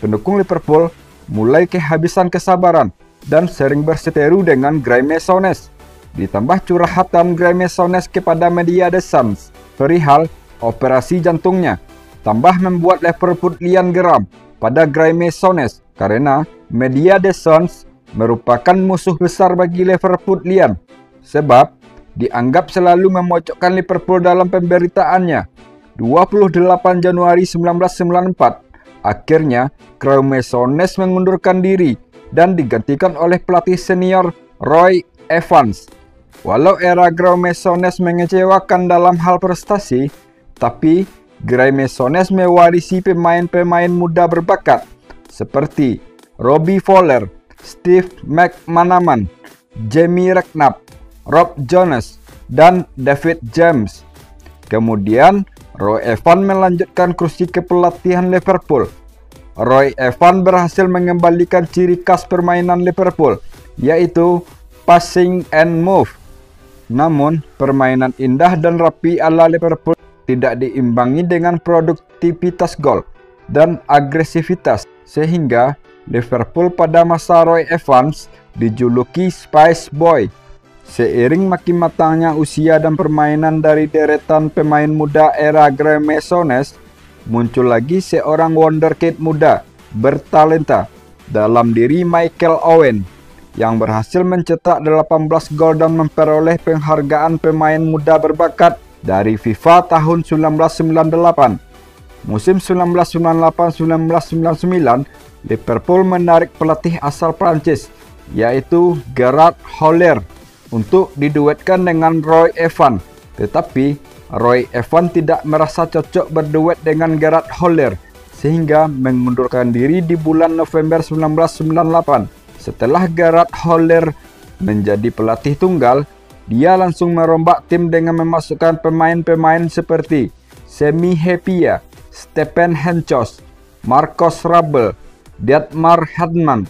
Pendukung Liverpool mulai kehabisan kesabaran dan sering berseteru dengan Graeme Souness. Ditambah curhatan Graeme Souness kepada media The Sun perihal operasi jantungnya, tambah membuat Liverpool lian geram pada Graeme Souness karena media The Sun merupakan musuh besar bagi Liverpool lian, sebab dianggap selalu memojokkan Liverpool dalam pemberitaannya. 28 Januari 1994, akhirnya Graeme Souness mengundurkan diri dan digantikan oleh pelatih senior Roy Evans. Walau era Graeme Souness mengecewakan dalam hal prestasi, tapi Graeme Souness mewarisi pemain-pemain muda berbakat seperti Robbie Fowler, Steve McManaman, Jamie Redknapp, Rob Jones, dan David James. Kemudian, Roy Evans melanjutkan kursi kepelatihan Liverpool. Roy Evans berhasil mengembalikan ciri khas permainan Liverpool, yaitu passing and move. Namun, permainan indah dan rapi ala Liverpool tidak diimbangi dengan produktivitas gol dan agresivitas, sehingga Liverpool pada masa Roy Evans dijuluki Spice Boy. Seiring makin matangnya usia dan permainan dari deretan pemain muda era Grey Masones, muncul lagi seorang wonderkid muda bertalenta dalam diri Michael Owen yang berhasil mencetak 18 gol dan memperoleh penghargaan pemain muda berbakat dari FIFA tahun 1998. Musim 1998-1999, Liverpool menarik pelatih asal Prancis, yaitu Gerard Houllier, untuk diduetkan dengan Roy Evans. Tetapi Roy Evans tidak merasa cocok berduet dengan Gerard Houllier, sehingga mengundurkan diri di bulan November 1998. Setelah Gerard Houllier menjadi pelatih tunggal, dia langsung merombak tim dengan memasukkan pemain-pemain seperti Semi Hyypiä, Stephen Henchos, Marcos Rabel, Dietmar Hamann,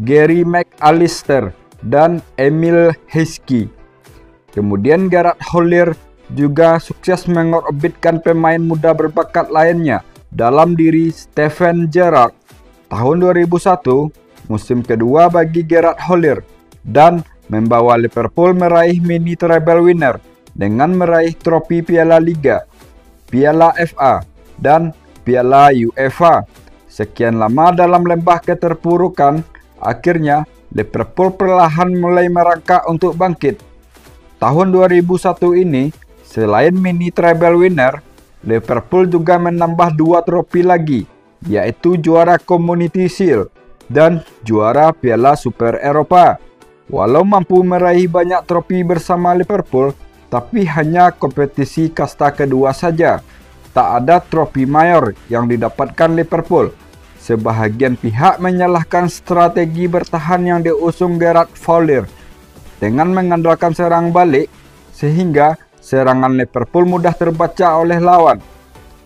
Gary McAllister, dan Emil Heskey. Kemudian Gerard Houllier juga sukses mengorbitkan pemain muda berbakat lainnya dalam diri Steven Gerrard. Tahun 2001, musim kedua bagi Gerard Houllier, dan membawa Liverpool meraih mini treble winner dengan meraih trofi Piala Liga, Piala FA, dan Piala UEFA. Sekian lama dalam lembah keterpurukan, akhirnya Liverpool perlahan mulai merangkak untuk bangkit. Tahun 2001 ini, selain mini treble winner, Liverpool juga menambah 2 trofi lagi, yaitu juara Community Shield dan juara Piala Super Eropa. Walau mampu meraih banyak trofi bersama Liverpool, tapi hanya kompetisi kasta kedua saja. Tak ada trofi mayor yang didapatkan Liverpool. Sebahagian pihak menyalahkan strategi bertahan yang diusung Gerard Houllier dengan mengandalkan serang balik, sehingga serangan Liverpool mudah terbaca oleh lawan.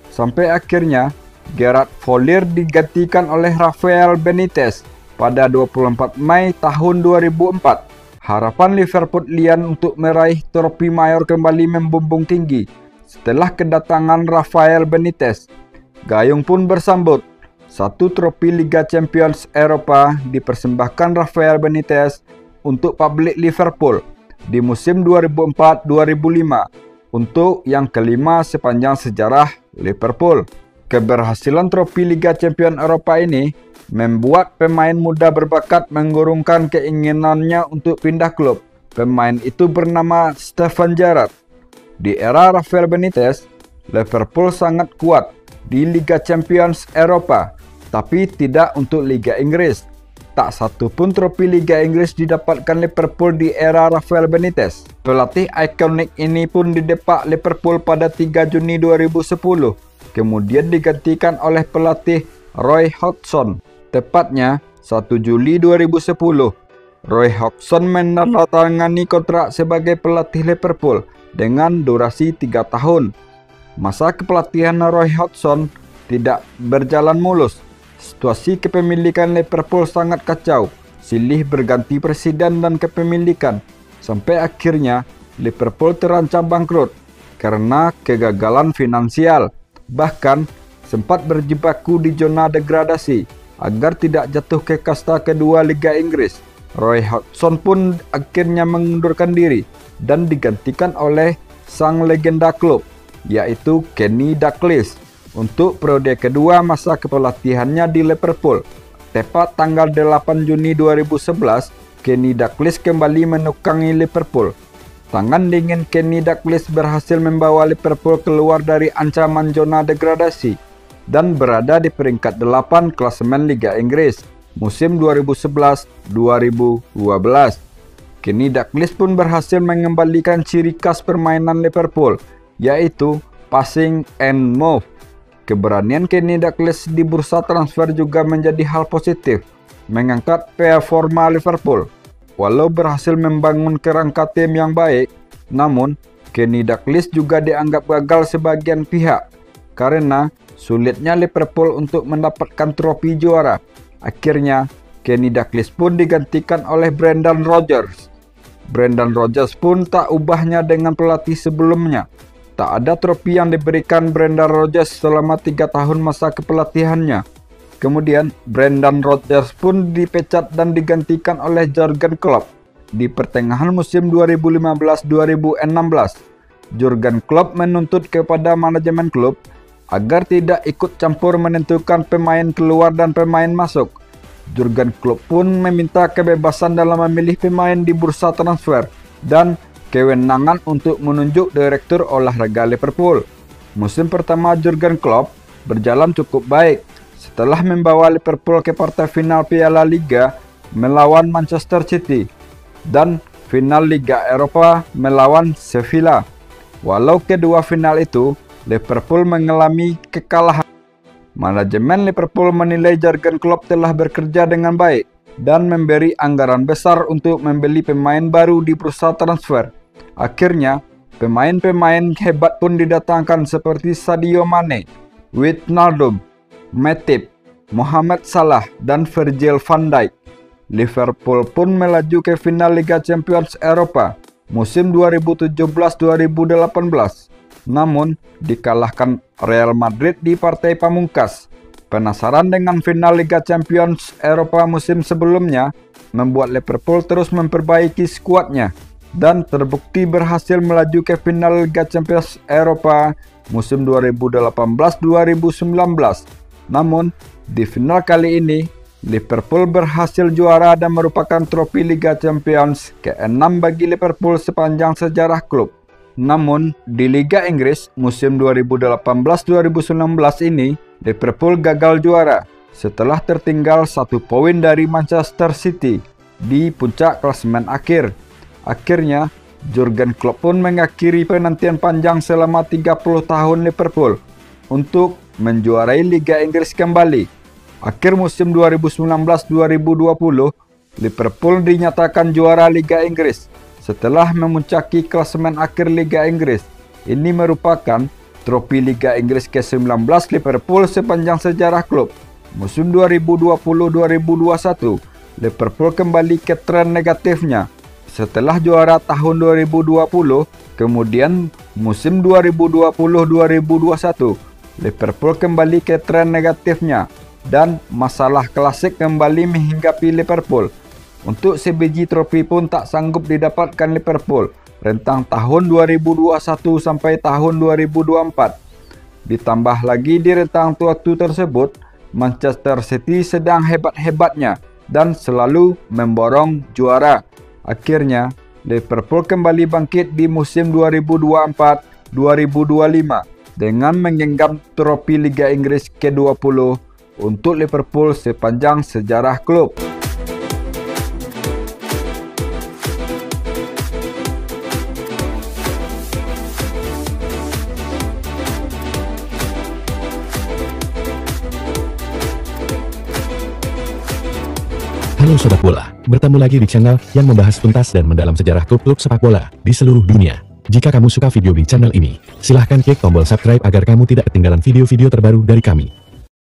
Sampai akhirnya Gerard Houllier digantikan oleh Rafael Benitez pada 24 Mei tahun 2004. Harapan Liverpool untuk meraih trofi mayor kembali membumbung tinggi. Setelah kedatangan Rafael Benitez, gayung pun bersambut. 1 trofi Liga Champions Eropa dipersembahkan Rafael Benitez untuk publik Liverpool di musim 2004-2005 untuk yang kelima sepanjang sejarah Liverpool. Keberhasilan trofi Liga Champions Eropa ini membuat pemain muda berbakat mengurungkan keinginannya untuk pindah klub. Pemain itu bernama Steven Gerrard. Di era Rafael Benitez, Liverpool sangat kuat di Liga Champions Eropa, tapi tidak untuk Liga Inggris. Tak satu pun trofi Liga Inggris didapatkan Liverpool di era Rafael Benitez. Pelatih ikonik ini pun didepak Liverpool pada 3 Juni 2010. Kemudian digantikan oleh pelatih Roy Hodgson. Tepatnya 1 Juli 2010. Roy Hodgson menandatangani kontrak sebagai pelatih Liverpool dengan durasi 3 tahun. Masa kepelatihan Roy Hodgson tidak berjalan mulus. Situasi kepemilikan Liverpool sangat kacau. Silih berganti presiden dan kepemilikan. Sampai akhirnya Liverpool terancam bangkrut karena kegagalan finansial. Bahkan sempat berjibaku di zona degradasi agar tidak jatuh ke kasta kedua Liga Inggris. Roy Hodgson pun akhirnya mengundurkan diri dan digantikan oleh sang legenda klub, yaitu Kenny Dalglish, untuk periode kedua masa kepelatihannya di Liverpool. Tepat tanggal 8 Juni 2011, Kenny Dalglish kembali menukangi Liverpool. Tangan dingin Kenny Dalglish berhasil membawa Liverpool keluar dari ancaman zona degradasi dan berada di peringkat 8 klasemen Liga Inggris musim 2011-2012. Kenny Dalglish pun berhasil mengembalikan ciri khas permainan Liverpool, yaitu passing and move. Keberanian Kenny Dalglish di bursa transfer juga menjadi hal positif, mengangkat performa Liverpool. Walau berhasil membangun kerangka tim yang baik, namun Kenny Dalglish juga dianggap gagal sebagian pihak karena sulitnya Liverpool untuk mendapatkan trofi juara. Akhirnya Kenny Dalglish pun digantikan oleh Brendan Rodgers. Brendan Rodgers pun tak ubahnya dengan pelatih sebelumnya. Tak ada trofi yang diberikan Brendan Rodgers selama 3 tahun masa kepelatihannya. Kemudian Brendan Rodgers pun dipecat dan digantikan oleh Jurgen Klopp di pertengahan musim 2015-2016. Jurgen Klopp menuntut kepada manajemen klub agar tidak ikut campur menentukan pemain keluar dan pemain masuk. Jurgen Klopp pun meminta kebebasan dalam memilih pemain di bursa transfer dan kewenangan untuk menunjuk direktur olahraga Liverpool. Musim pertama Jurgen Klopp berjalan cukup baik setelah membawa Liverpool ke partai final Piala Liga melawan Manchester City dan final Liga Eropa melawan Sevilla. Walau kedua final itu, Liverpool mengalami kekalahan. Manajemen Liverpool menilai Jurgen Klopp telah bekerja dengan baik dan memberi anggaran besar untuk membeli pemain baru di bursa transfer. Akhirnya, pemain-pemain hebat pun didatangkan seperti Sadio Mane, Wijnaldum, Matip, Mohamed Salah, dan Virgil van Dijk. Liverpool pun melaju ke final Liga Champions Eropa musim 2017-2018, namun dikalahkan Real Madrid di partai pamungkas. Penasaran dengan final Liga Champions Eropa musim sebelumnya membuat Liverpool terus memperbaiki skuadnya dan terbukti berhasil melaju ke final Liga Champions Eropa musim 2018-2019. Namun, di final kali ini Liverpool berhasil juara dan merupakan trofi Liga Champions ke-6 bagi Liverpool sepanjang sejarah klub. Namun, di Liga Inggris musim 2018-2019 ini, Liverpool gagal juara setelah tertinggal 1 poin dari Manchester City di puncak klasemen akhir. Akhirnya, Jurgen Klopp pun mengakhiri penantian panjang selama 30 tahun Liverpool untuk menjuarai Liga Inggris kembali. Akhir musim 2019-2020, Liverpool dinyatakan juara Liga Inggris setelah memuncaki klasemen akhir Liga Inggris. Ini merupakan trofi Liga Inggris ke-19 Liverpool sepanjang sejarah klub. Musim 2020-2021, Liverpool kembali ke tren negatifnya. Setelah juara tahun 2020, kemudian musim 2020-2021, Liverpool kembali ke tren negatifnya. Dan masalah klasik kembali menghinggapi Liverpool. Untuk sebiji trofi pun tak sanggup didapatkan Liverpool rentang tahun 2021 sampai tahun 2024. Ditambah lagi di rentang waktu tersebut, Manchester City sedang hebat-hebatnya dan selalu memborong juara. Akhirnya, Liverpool kembali bangkit di musim 2024-2025 dengan menggenggam trofi Liga Inggris ke-20 untuk Liverpool sepanjang sejarah klub. Halo Sobat Bola, bertemu lagi di channel yang membahas tuntas dan mendalam sejarah klub-klub sepak bola di seluruh dunia. Jika kamu suka video di channel ini, silahkan klik tombol subscribe agar kamu tidak ketinggalan video-video terbaru dari kami.